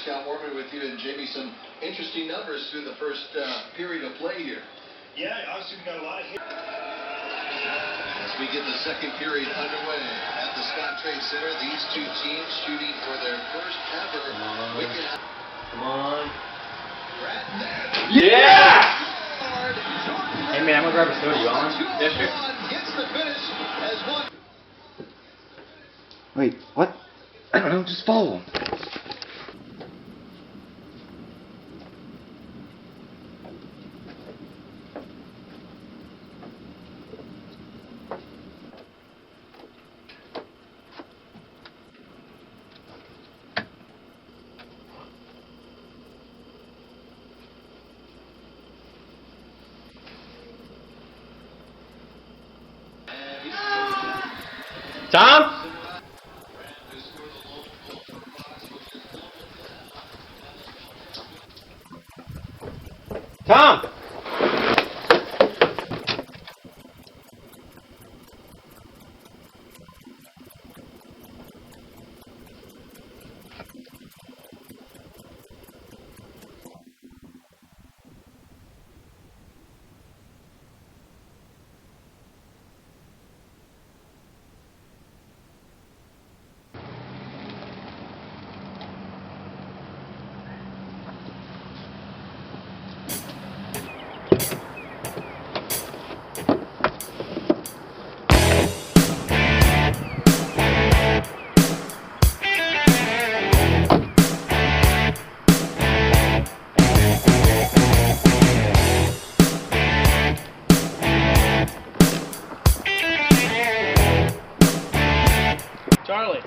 Scott Warman with you, and Jamie, some interesting numbers through the first period of play here. Yeah, obviously we got a lot of hits. As we get the second period underway at the Scott Trade Center, these two teams shooting for their first ever wicket. Come on. Yeah! Hey man, I'm gonna grab a soda. You on? Yes, sir. Gets the finish as one. Wait, what? I don't know, just follow him. Tom? Tom! Charlie.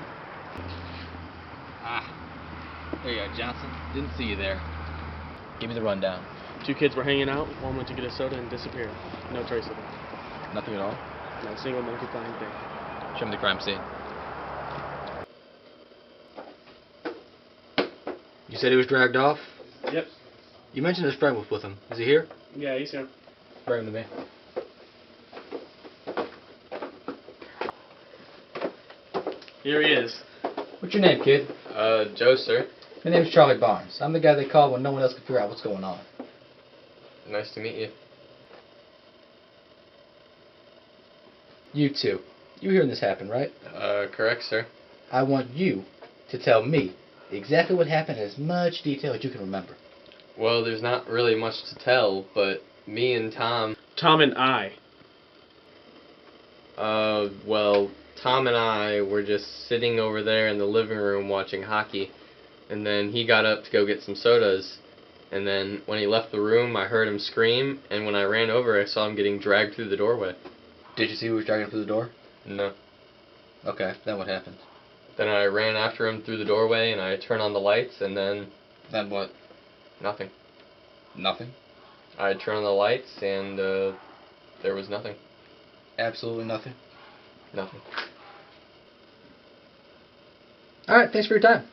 There you go, Johnson. Didn't see you there. Give me the rundown. Two kids were hanging out. One went to get a soda and disappeared. No trace of them. Nothing at all? Not a single monkey-flying thing. Show me the crime scene. You said he was dragged off? Yep. You mentioned his friend was with him. Is he here? Yeah, he's here. Bring him to me. Here he is. What's your name, kid? Joe, sir. My name's Charlie Barnes. I'm the guy they call when no one else can figure out what's going on. Nice to meet you. You two. You hearing this happen, right? Correct, sir. I want you to tell me exactly what happened in as much detail as you can remember. Well, there's not really much to tell, but me and Tom... Tom and I. Well, Tom and I were just sitting over there in the living room watching hockey, and then he got up to go get some sodas, and then when he left the room, I heard him scream, and when I ran over, I saw him getting dragged through the doorway. Did you see who was dragging him through the door? No. Okay, then what happened? Then I ran after him through the doorway, and I turned on the lights, and then... Then what? Nothing. Nothing? I turned on the lights, and, there was nothing. Absolutely nothing? Nothing. Alright, thanks for your time.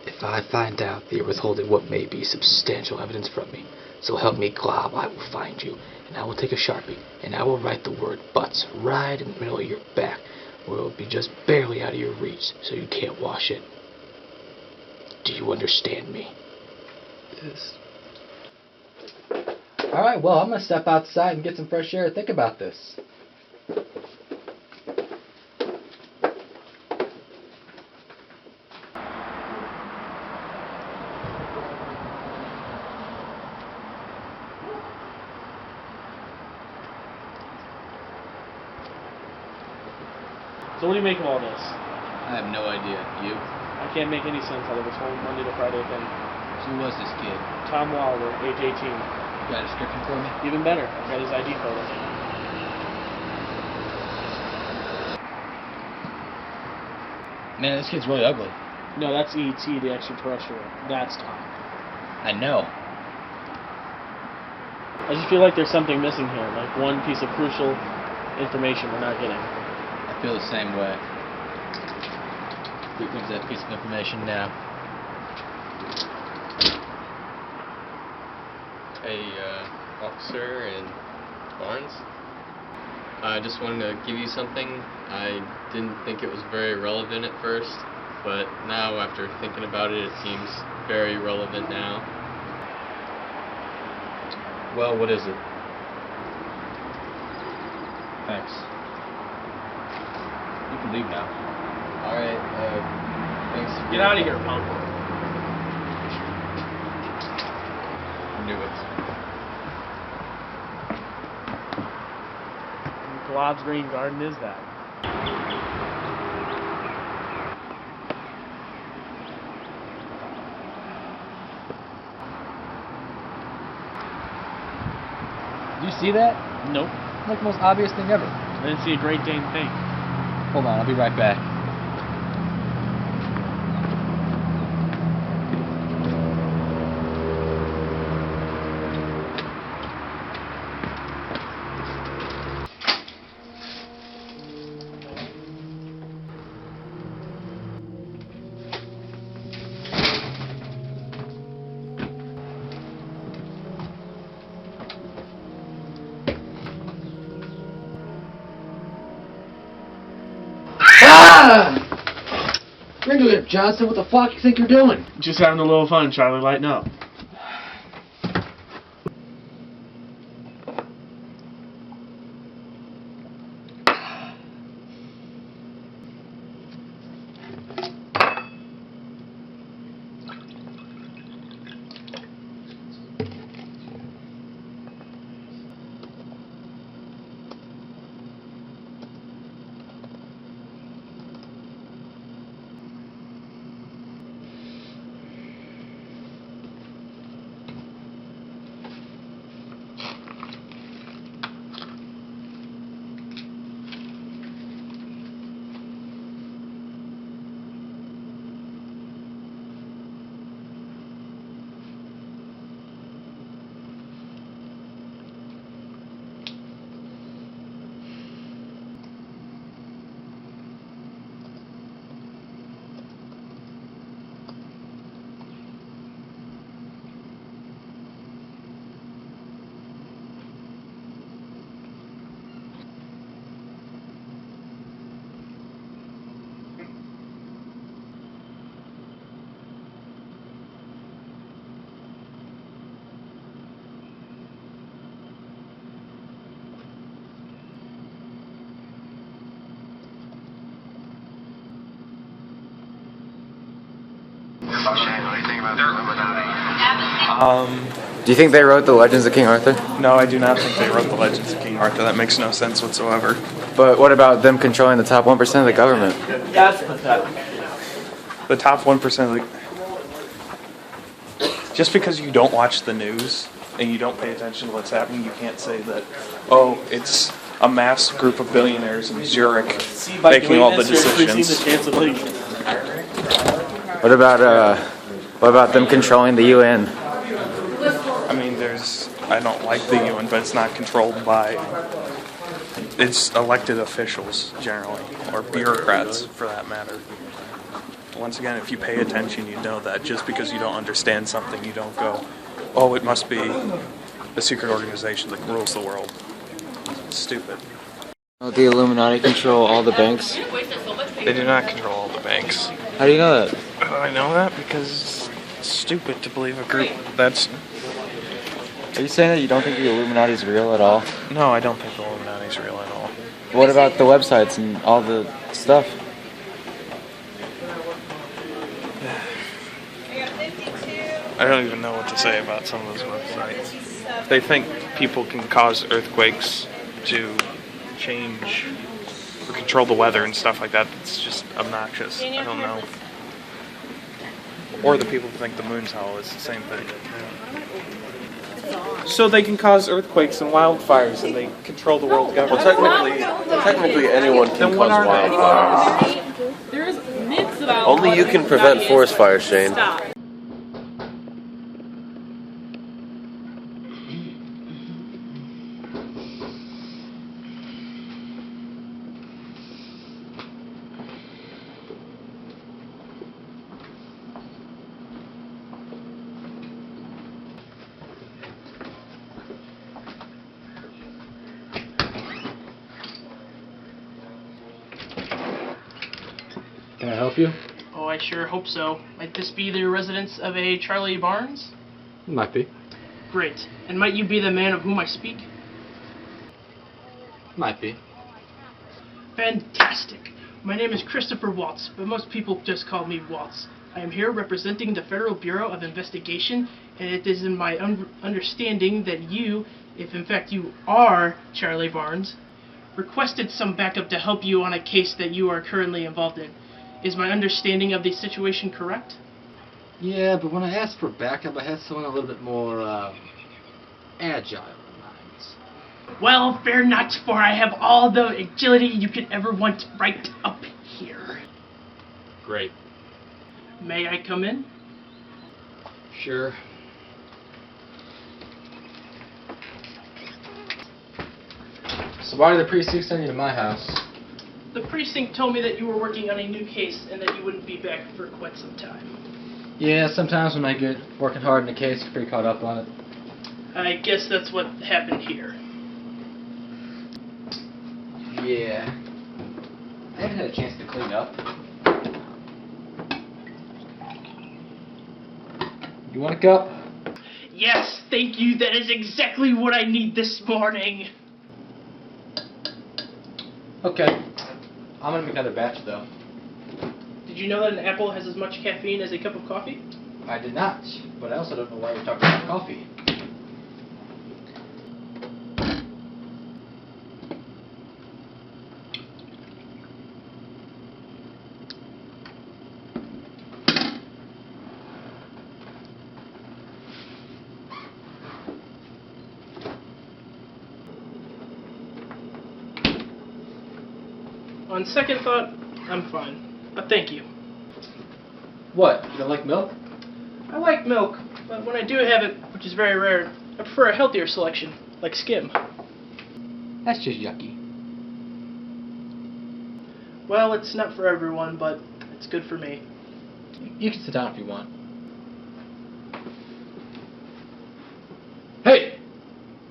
If I find out that you're withholding what may be substantial evidence from me, so help me glob, I will find you, and I will take a Sharpie, and I will write the word butts right in the middle of your back, where it will be just barely out of your reach, so you can't wash it. Do you understand me? Yes. Alright, well, I'm going to step outside and get some fresh air and think about this. So what do you make of all this? I have no idea. You? I can't make any sense out of this whole Monday to Friday thing. So who was this kid? Tom Wilder, age 18. You got a description for me? Even better, I've got his ID photo. Man, this kid's really ugly. No, that's E.T., the extraterrestrial. That's Tom. I know. I just feel like there's something missing here, like one piece of crucial information we're not getting. I feel the same way. Who's that piece of information now? Officer in Barnes. I just wanted to give you something. I didn't think it was very relevant at first, but now after thinking about it, it seems very relevant now. Well, what is it? Thanks. You can leave now. Alright, thanks. Get out of here, punk. Knew it. Glob's Green Garden is that? Did you see that? Nope. Like the most obvious thing ever. I didn't see a Great Dane thing. Hold on, I'll be right back. Regular Johnson, what the fuck you think you're doing? Just having a little fun, Charlie. Lighten up. Do you think they wrote the Legends of King Arthur? No, I do not think they wrote the Legends of King Arthur. That makes no sense whatsoever. But what about them controlling the top 1% of the government? That's pathetic. The top 1% of the... Just because you don't watch the news and you don't pay attention to what's happening, you can't say that, oh, it's a mass group of billionaires in Zurich making all the decisions. The chance of winning. What about them controlling the UN? I mean, I don't like the UN, but it's not controlled by, it's elected officials generally, or bureaucrats for that matter. Once again, if you pay attention, you know that just because you don't understand something, you don't go, oh, it must be a secret organization that rules the world. It's stupid. The Illuminati control all the banks? They do not control all the banks. How do you know that? I know that because it's stupid to believe a group that's... Are you saying that you don't think the Illuminati is real at all? No, I don't think the Illuminati is real at all. What about the websites and all the stuff? I don't even know what to say about some of those websites. They think people can cause earthquakes to change or control the weather and stuff like that. It's just obnoxious. I don't know. Or the people who think the moon's hollow is the same thing. So they can cause earthquakes and wildfires, and they control the world government. Well, technically anyone can cause wildfires. There's myths about Only you can prevent forest fires, Shane. Stop. Can I help you? Oh, I sure hope so. Might this be the residence of a Charlie Barnes? Might be. Great. And might you be the man of whom I speak? Might be. Fantastic. My name is Christopher Waltz, but most people just call me Waltz. I am here representing the Federal Bureau of Investigation, and it is in my understanding that you, if in fact you are Charlie Barnes, requested some backup to help you on a case that you are currently involved in. Is my understanding of the situation correct? Yeah, but when I asked for backup, I had someone a little bit more, agile in mind. Well, fear not, for I have all the agility you could ever want right up here. Great. May I come in? Sure. So why did the precinct send you to my house? The precinct told me that you were working on a new case and that you wouldn't be back for quite some time. Yeah, sometimes when I get working hard in a case, I get pretty caught up on it. I guess that's what happened here. Yeah. I haven't had a chance to clean up. You want a cup? Yes, thank you. That is exactly what I need this morning. Okay. I'm gonna make another batch though. Did you know that an apple has as much caffeine as a cup of coffee? I did not, but I also don't know why we're talking about coffee. On second thought, I'm fine. But thank you. What? You don't like milk? I like milk, but when I do have it, which is very rare, I prefer a healthier selection, like skim. That's just yucky. Well, it's not for everyone, but it's good for me. You can sit down if you want. Hey!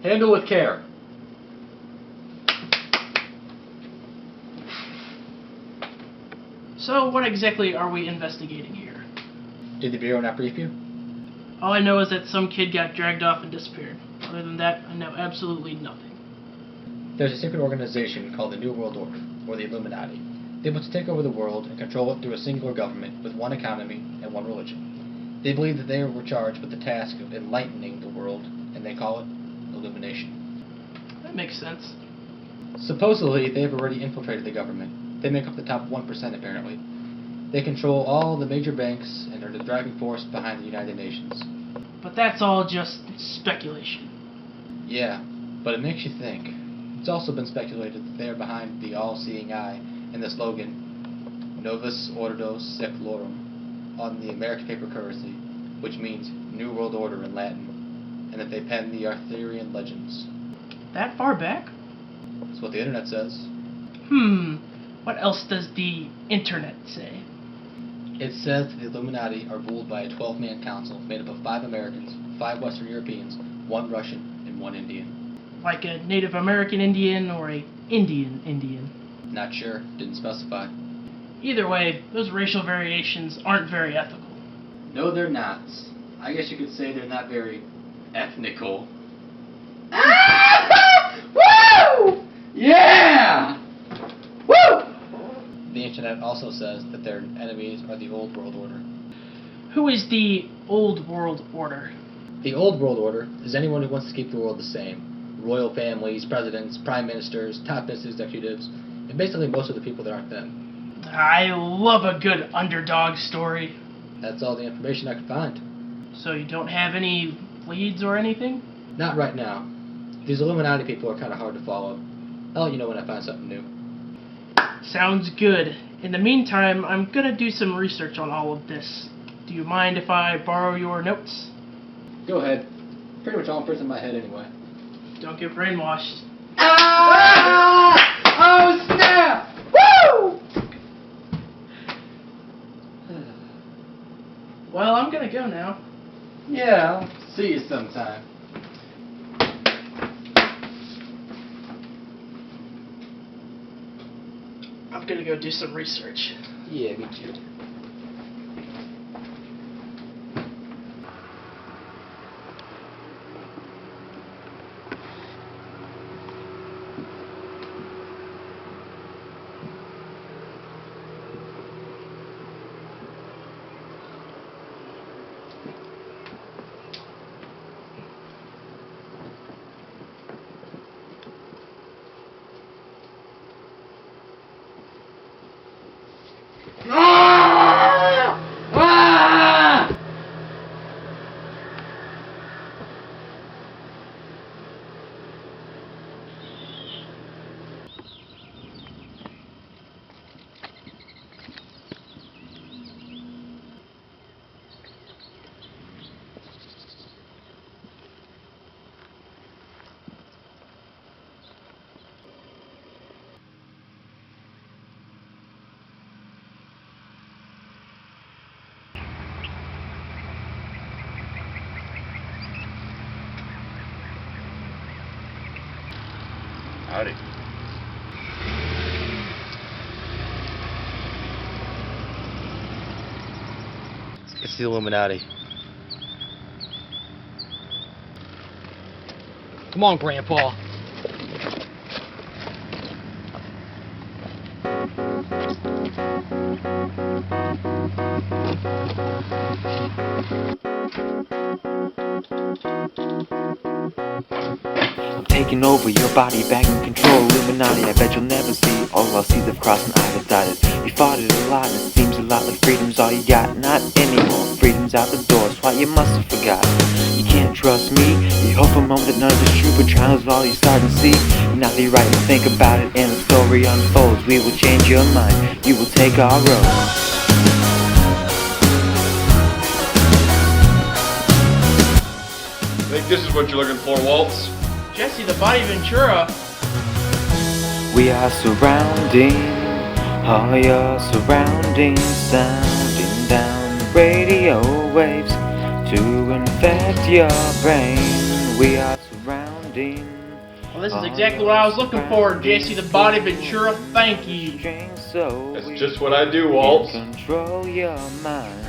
Handle with care. So, what exactly are we investigating here? Did the Bureau not brief you? All I know is that some kid got dragged off and disappeared. Other than that, I know absolutely nothing. There's a secret organization called the New World Order, or the Illuminati. They want to take over the world and control it through a singular government with one economy and one religion. They believe that they were charged with the task of enlightening the world, and they call it Illumination. That makes sense. Supposedly, they have already infiltrated the government. They make up the top 1% apparently. They control all the major banks and are the driving force behind the United Nations. But that's all just speculation. Yeah, but it makes you think. It's also been speculated that they are behind the all-seeing eye and the slogan Novus Ordo Seclorum on the American paper currency, which means New World Order in Latin, and that they penned the Arthurian legends. That far back? That's what the internet says. What else does the internet say? It says that the Illuminati are ruled by a 12-man council made up of 5 Americans, 5 Western Europeans, 1 Russian, and 1 Indian. Like a Native American Indian or a Indian Indian? Not sure. Didn't specify. Either way, those racial variations aren't very ethical. No, they're not. I guess you could say they're not very ethnical. Woo! Yeah! Woo! The internet also says that their enemies are the Old World Order. Who is the Old World Order? The Old World Order is anyone who wants to keep the world the same. Royal families, presidents, prime ministers, top business executives, and basically most of the people that aren't them. I love a good underdog story. That's all the information I could find. So you don't have any leads or anything? Not right now. These Illuminati people are kind of hard to follow. I'll let you know when I find something new. Sounds good. In the meantime, I'm gonna do some research on all of this. Do you mind if I borrow your notes? Go ahead. Pretty much all in my head anyway. Don't get brainwashed. Ah! Oh snap! Woo! Well, I'm gonna go now. Yeah, I'll see you sometime. I'm gonna go do some research. Yeah, me too. Howdy. It's the Illuminati. Come on, Grandpa. Taking over your body, back in control. Illuminati, I bet you'll never see all our seas have crossed and I've decided. You fought it a lot and it seems a lot like freedom's all you got. Not anymore, freedom's out the door, it's what you must have forgotten. You can't trust me, you hope for a moment that none of this true, but trials all you start to see. Now that you're right and think about it and the story unfolds, we will change your mind, you will take our road. I think this is what you're looking for, Waltz. Jesse, the body Ventura. We are surrounding all your surroundings, sounding down radio waves to infect your brain. We are surrounding. Well, this is exactly what I was looking for, Jesse, the body Ventura. Thank you. That's just what I do, Waltz. Control your mind.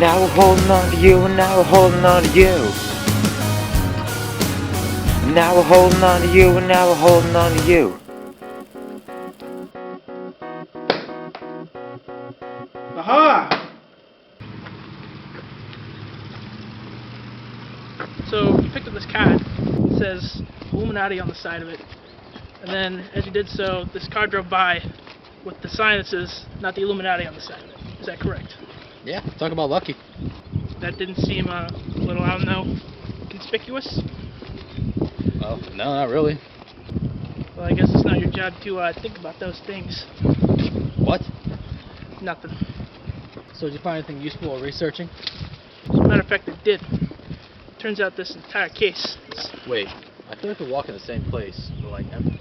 Now we're holding on to you, and now we're holding on to you. Now we're holding on to you, and now we're holding on to you. Aha! So you picked up this card. It says Illuminati on the side of it. And then as you did so, this car drove by with the sign that says not the Illuminati on the side of it. Is that correct? Yeah, talk about lucky. That didn't seem a little, I don't know, conspicuous? Well, no, not really. Well, I guess it's not your job to think about those things. What? Nothing. So did you find anything useful while researching? As a matter of fact, it did. Turns out this entire case is... Wait, I feel like we're walking the same place, but like, I'm a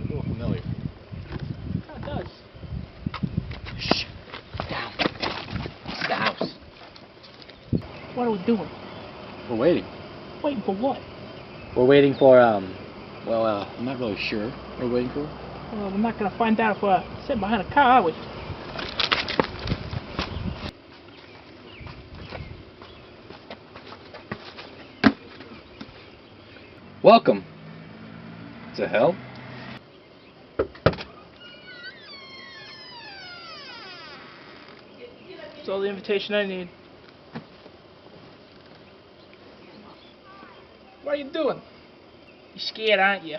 little familiar. It does. Shh. Down. It's the house. What are we doing? We're waiting. Waiting for what? We're waiting for, I'm not really sure what we're waiting for. Well, we're not going to find out if we're sitting behind a car, are we? Welcome to hell. That's all the invitation I need. What are you doing? You're scared, aren't you?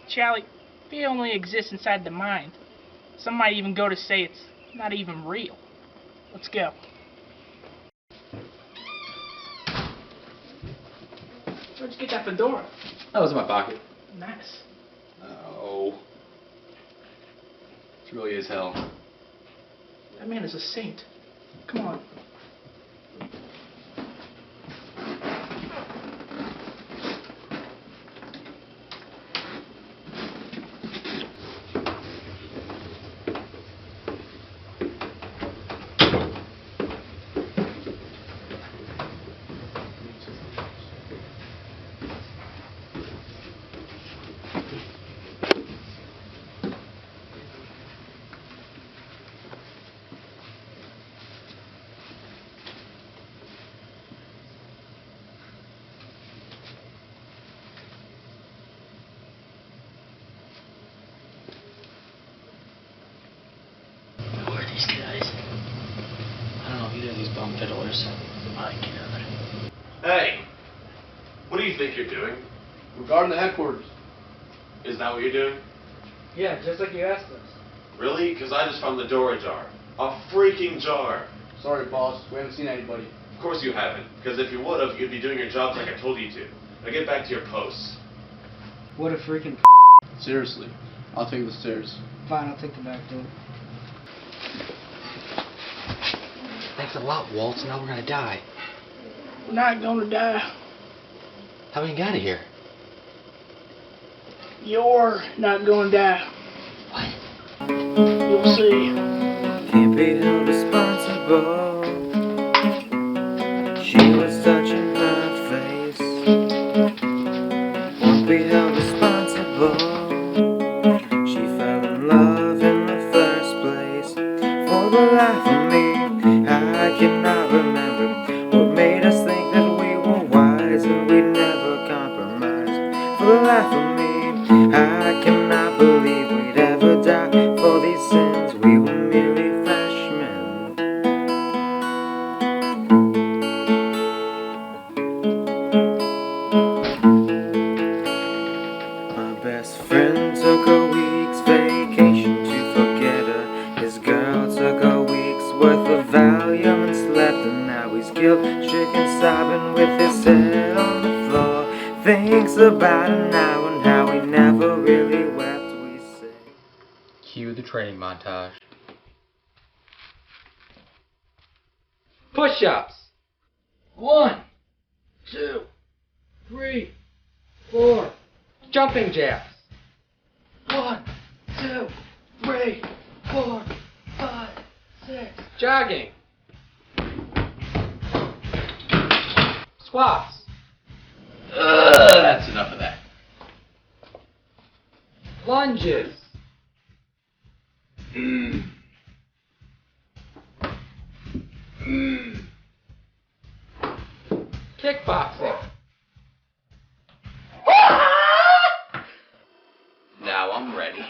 Charlie, fear only exists inside the mind. Some might even go to say it's not even real. Let's go. Where'd you get that fedora? That was in my pocket. Nice. Oh. It really is hell. That man is a saint. Come on. These guys. I don't know if either of these bum fiddlers mind each other. Hey, what do you think you're doing? We're guarding the headquarters. Is that what you're doing? Yeah, just like you asked us. Really? Because I just found the door ajar. A freaking jar. Sorry, boss. We haven't seen anybody. Of course you haven't. Because if you would have, you'd be doing your jobs like I told you to. Now get back to your posts. What a freaking Seriously. I'll take the stairs. Fine, I'll take the back door. Thanks a lot, Waltz. Now we're gonna die. We're not gonna die. How we get out of here? You're not gonna die. What? You'll see. Can't be held responsible. She was touching her face. For the life of me, I cannot remember what made us think that we were wise and we'd never compromise. For the life of me, I cannot believe we'd ever die for these sins. We were merely freshmen. My best friend took a week's vacation to forget her. His girl took a week's worth of Valium and slept, and now he's guilt-stricken, sobbing with his head on the floor. Thinks about it now and how he never really wept, we say. Cue the training montage. Push-ups. 1, 2, 3, 4. Jumping jacks. 1, 2, 3, 4, 5, 6. Jogging. Squats. That's enough of that. Lunges. Kickboxing. Now I'm ready.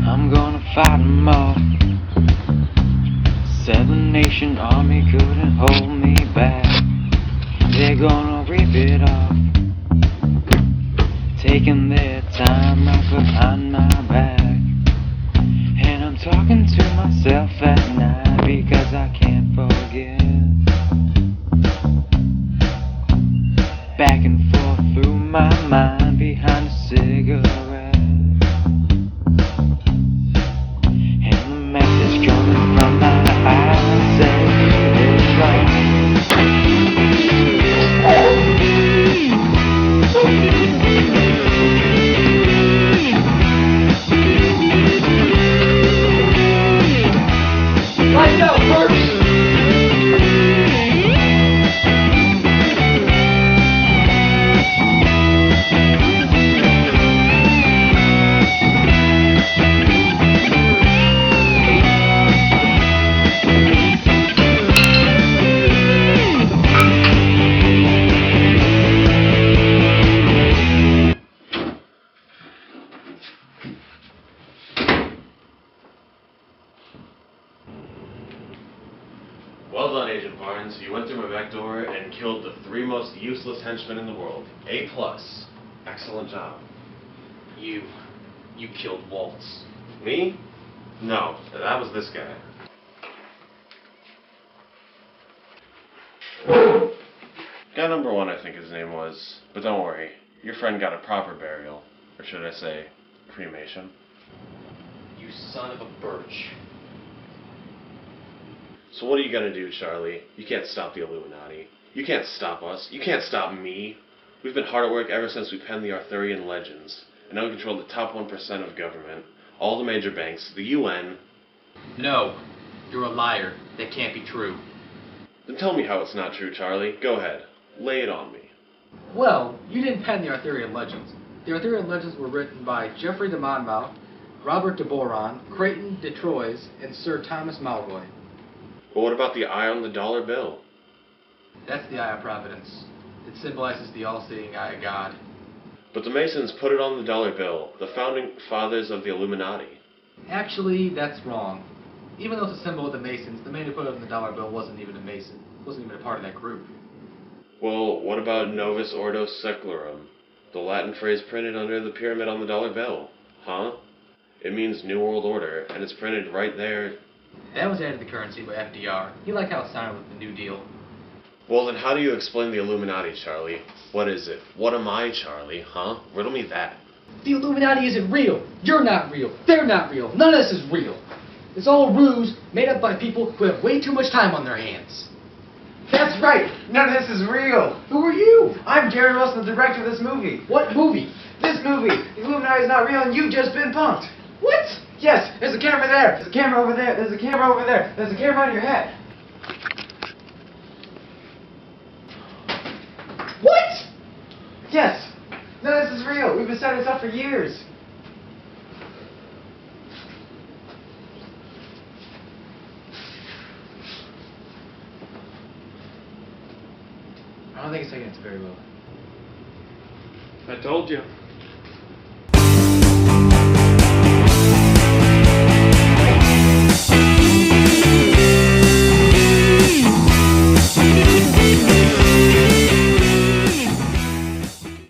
I'm gonna fight 'em all. Seven Nation Army couldn't hold me back. They're gonna rip it off, taking their time right behind my back. And I'm talking to myself at night because I can't forget. Back and forth through my mind behind a cigarette. And the message coming from my eyes says it's wrong. Lights out first. Well done, Agent Barnes. You went through my back door and killed the 3 most useless henchmen in the world. A+. Excellent job. You killed Waltz. Me? No, that was this guy. Guy number 1, I think his name was. But don't worry, your friend got a proper burial. Or should I say, cremation. You son of a birch. So what are you gonna do, Charlie? You can't stop the Illuminati. You can't stop us. You can't stop me. We've been hard at work ever since we penned the Arthurian legends. And now we control the top 1% of government, all the major banks, the UN. No, you're a liar. That can't be true. Then tell me how it's not true, Charlie. Go ahead. Lay it on me. Well, you didn't pen the Arthurian legends. The Arthurian legends were written by Geoffrey de Monmouth, Robert de Boron, Creighton de Troyes, and Sir Thomas Malory. But what about the eye on the dollar bill? That's the Eye of Providence. It symbolizes the all-seeing eye of God. But the Masons put it on the dollar bill, the founding fathers of the Illuminati. Actually, that's wrong. Even though it's a symbol of the Masons, the man who put it on the dollar bill wasn't even a Mason. Wasn't even a part of that group. Well, what about Novus Ordo Seclorum, the Latin phrase printed under the pyramid on the dollar bill? Huh? It means New World Order, and it's printed right there. That was added to the currency by FDR. He liked how it sounded with the New Deal. Well, then how do you explain the Illuminati, Charlie? What is it? What am I, Charlie? Huh? Riddle me that. The Illuminati isn't real. You're not real. They're not real. None of this is real. It's all a ruse made up by people who have way too much time on their hands. That's right! None of this is real! Who are you? I'm Jared Wilson, the director of this movie. What movie? This movie! The Illuminati is not real and you've just been punked! What? Yes, there's a camera there! There's a camera over there! There's a camera over there! There's a camera on your head! What? Yes! None of this is real! We've been setting this up for years! I don't think it's taking it very well. I told you.